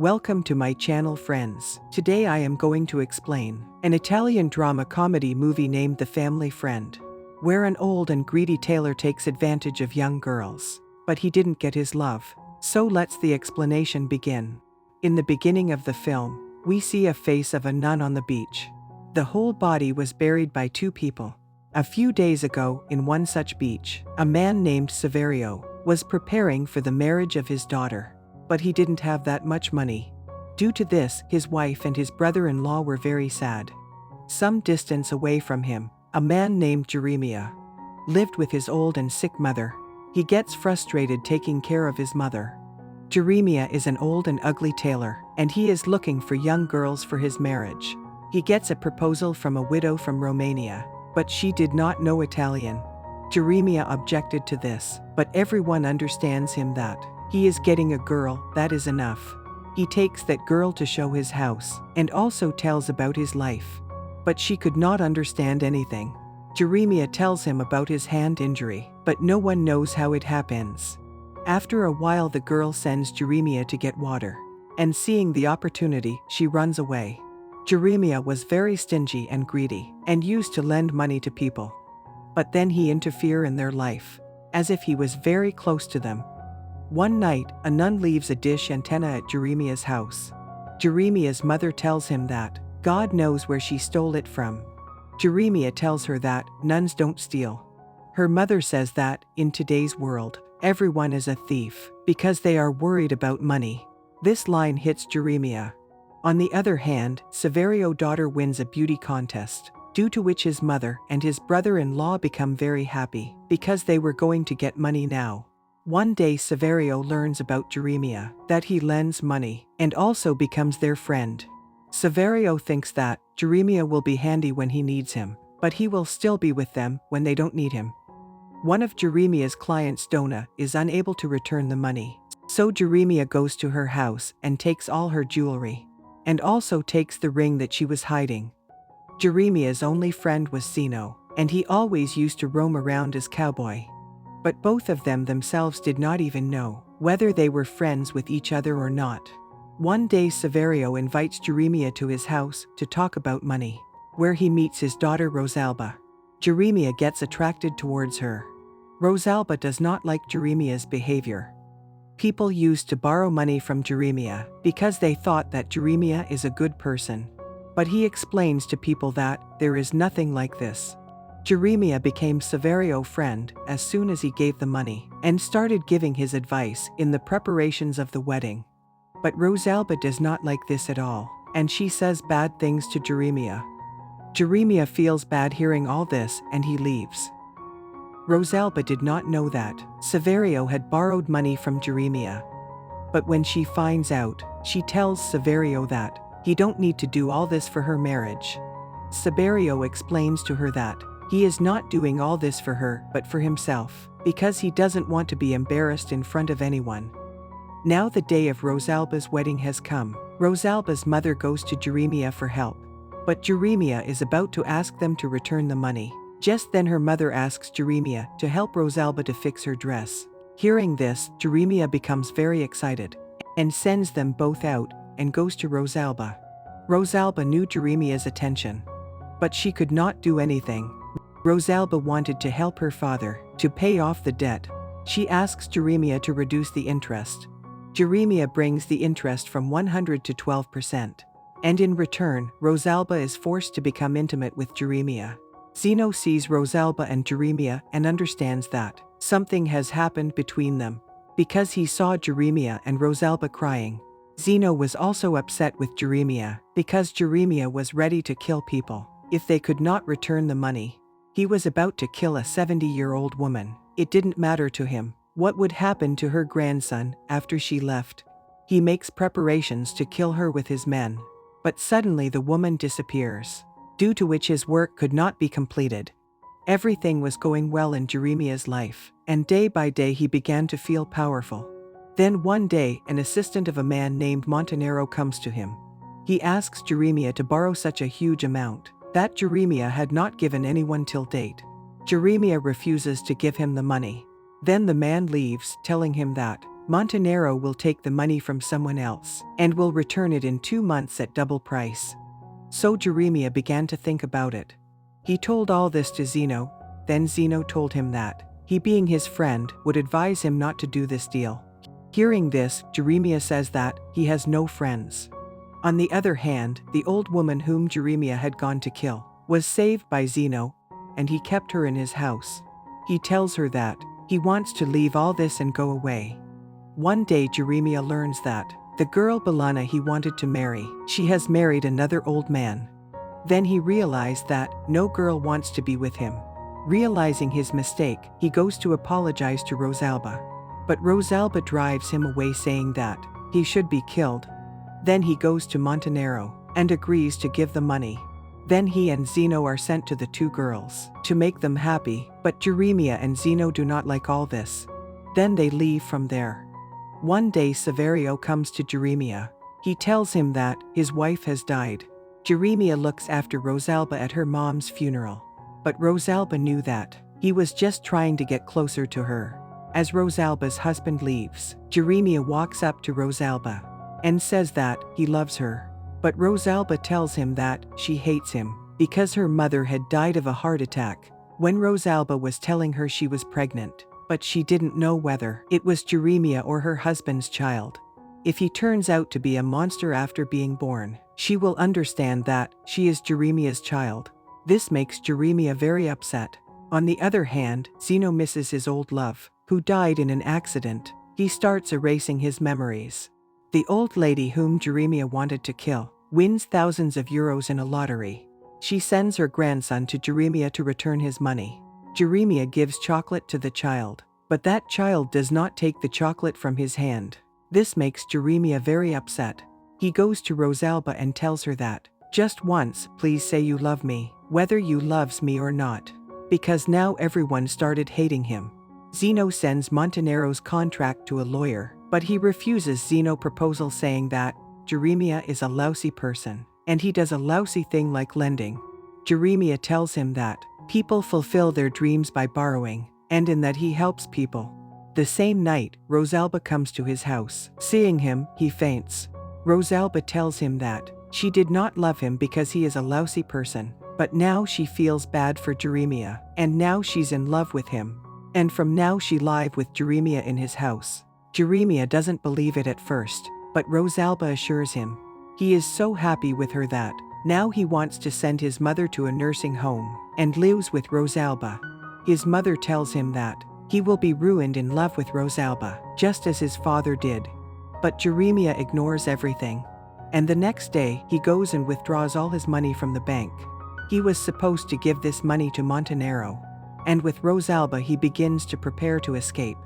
Welcome to my channel, friends. Today I am going to explain an Italian drama comedy movie named The Family Friend, where an old and greedy tailor takes advantage of young girls, but he didn't get his love. So let's the explanation begin. In the beginning of the film, we see a face of a nun on the beach. The whole body was buried by two people. A few days ago, in one such beach, a man named Saverio was preparing for the marriage of his daughter, but he didn't have that much money. Due to this, his wife and his brother-in-law were very sad. Some distance away from him, a man named Jeremia lived with his old and sick mother. He gets frustrated taking care of his mother. Jeremia is an old and ugly tailor, and he is looking for young girls for his marriage. He gets a proposal from a widow from Romania, but she did not know Italian. Jeremia objected to this, but everyone understands him that he is getting a girl, that is enough. He takes that girl to show his house, and also tells about his life. But she could not understand anything. Jeremia tells him about his hand injury, but no one knows how it happens. After a while the girl sends Jeremia to get water, and seeing the opportunity, she runs away. Jeremia was very stingy and greedy, and used to lend money to people. But then he interfered in their life, as if he was very close to them. One night, a nun leaves a dish antenna at Jeremia's house. Jeremia's mother tells him that God knows where she stole it from. Jeremia tells her that nuns don't steal. Her mother says that, in today's world, everyone is a thief, because they are worried about money. This line hits Jeremia. On the other hand, Saverio's daughter wins a beauty contest, due to which his mother and his brother-in-law become very happy, because they were going to get money now. One day Saverio learns about Jeremia, that he lends money, and also becomes their friend. Saverio thinks that Jeremia will be handy when he needs him, but he will still be with them when they don't need him. One of Jeremia's clients, Donna, is unable to return the money, so Jeremia goes to her house and takes all her jewelry, and also takes the ring that she was hiding. Jeremia's only friend was Zeno, and he always used to roam around as cowboy. But both of them themselves did not even know whether they were friends with each other or not. One day Saverio invites Jeremia to his house to talk about money, where he meets his daughter Rosalba. Jeremia gets attracted towards her. Rosalba does not like Jeremia's behavior. People used to borrow money from Jeremia because they thought that Jeremia is a good person. But he explains to people that there is nothing like this. Jeremia became Saverio's friend as soon as he gave the money, and started giving his advice in the preparations of the wedding. But Rosalba does not like this at all, and she says bad things to Jeremia. Jeremia feels bad hearing all this and he leaves. Rosalba did not know that Saverio had borrowed money from Jeremia. But when she finds out, she tells Saverio that he don't need to do all this for her marriage. Saverio explains to her that he is not doing all this for her but for himself, because he doesn't want to be embarrassed in front of anyone. Now the day of Rosalba's wedding has come. Rosalba's mother goes to Jeremia for help, but Jeremia is about to ask them to return the money. Just then her mother asks Jeremia to help Rosalba to fix her dress. Hearing this, Jeremia becomes very excited, and sends them both out, and goes to Rosalba. Rosalba knew Jeremia's attention, but she could not do anything. Rosalba wanted to help her father to pay off the debt. She asks Jeremia to reduce the interest. Jeremia brings the interest from 100 to 12%. And in return, Rosalba is forced to become intimate with Jeremia. Zeno sees Rosalba and Jeremia and understands that something has happened between them, because he saw Jeremia and Rosalba crying. Zeno was also upset with Jeremia, because Jeremia was ready to kill people if they could not return the money. He was about to kill a 70-year-old woman. It didn't matter to him what would happen to her grandson after she left. He makes preparations to kill her with his men. But suddenly the woman disappears, due to which his work could not be completed. Everything was going well in Jeremia's life, and day by day he began to feel powerful. Then one day, an assistant of a man named Montanaro comes to him. He asks Jeremia to borrow such a huge amount that Jeremia had not given anyone till date. Jeremia refuses to give him the money. Then the man leaves, telling him that Montenero will take the money from someone else and will return it in 2 months at double price. So Jeremiah began to think about it. He told all this to Zeno, then Zeno told him that he, being his friend, would advise him not to do this deal. Hearing this, Jeremiah says that he has no friends. On the other hand, the old woman whom Jeremiah had gone to kill was saved by Zeno, and he kept her in his house. He tells her that he wants to leave all this and go away. One day Jeremiah learns that the girl Belana he wanted to marry, she has married another old man. Then he realized that no girl wants to be with him. Realizing his mistake, he goes to apologize to Rosalba. But Rosalba drives him away saying that he should be killed. Then he goes to Montenero and agrees to give the money. Then he and Zeno are sent to the two girls to make them happy, but Jeremiah and Zeno do not like all this. Then they leave from there. One day Saverio comes to Jeremiah. He tells him that his wife has died. Jeremiah looks after Rosalba at her mom's funeral. But Rosalba knew that he was just trying to get closer to her. As Rosalba's husband leaves, Jeremiah walks up to Rosalba and says that he loves her. But Rosalba tells him that she hates him because her mother had died of a heart attack when Rosalba was telling her she was pregnant, but she didn't know whether it was Jeremiah or her husband's child. If he turns out to be a monster after being born, she will understand that she is Jeremiah's child. This makes Jeremiah very upset. On the other hand, Zeno misses his old love, who died in an accident. He starts erasing his memories. The old lady whom Jeremiah wanted to kill wins thousands of euros in a lottery. She sends her grandson to Jeremiah to return his money. Jeremiah gives chocolate to the child, but that child does not take the chocolate from his hand. This makes Jeremiah very upset. He goes to Rosalba and tells her that, just once, please say you love me, whether you loves me or not. Because now everyone started hating him. Zeno sends Montenero's contract to a lawyer, but he refuses Zeno's proposal saying that Jeremiah is a lousy person, and he does a lousy thing like lending. Jeremiah tells him that people fulfill their dreams by borrowing, and in that he helps people. The same night, Rosalba comes to his house. Seeing him, he faints. Rosalba tells him that she did not love him because he is a lousy person, but now she feels bad for Jeremiah, and now she's in love with him. And from now she live with Jeremiah in his house. Jeremiah doesn't believe it at first, but Rosalba assures him. He is so happy with her that now he wants to send his mother to a nursing home and lives with Rosalba. His mother tells him that he will be ruined in love with Rosalba, just as his father did. But Jeremiah ignores everything. And the next day, he goes and withdraws all his money from the bank. He was supposed to give this money to Montenero. And with Rosalba he begins to prepare to escape.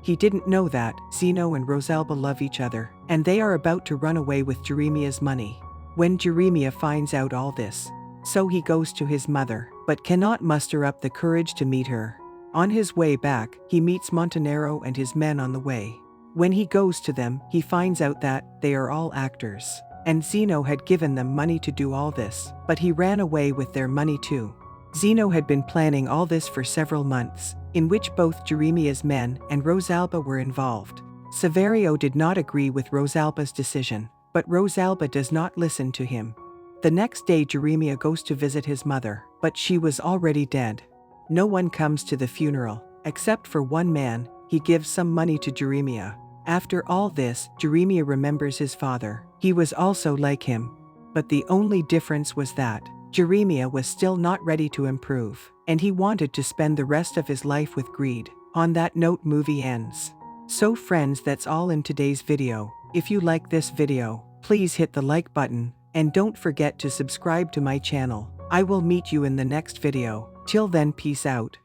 He didn't know that Zeno and Rosalba love each other, and they are about to run away with Jeremiah's money. When Jeremiah finds out all this, so he goes to his mother, but cannot muster up the courage to meet her. On his way back, he meets Montenero and his men on the way. When he goes to them, he finds out that they are all actors, and Zeno had given them money to do all this, but he ran away with their money too. Zeno had been planning all this for several months, in which both Jeremiah's men and Rosalba were involved. Saverio did not agree with Rosalba's decision, but Rosalba does not listen to him. The next day Jeremiah goes to visit his mother, but she was already dead. No one comes to the funeral, except for one man. He gives some money to Jeremiah. After all this, Jeremiah remembers his father. He was also like him. But the only difference was that Jeremiah was still not ready to improve, and he wanted to spend the rest of his life with greed. On that note, movie ends. So friends, that's all in today's video. If you like this video, please hit the like button, and don't forget to subscribe to my channel. I will meet you in the next video. Till then, peace out.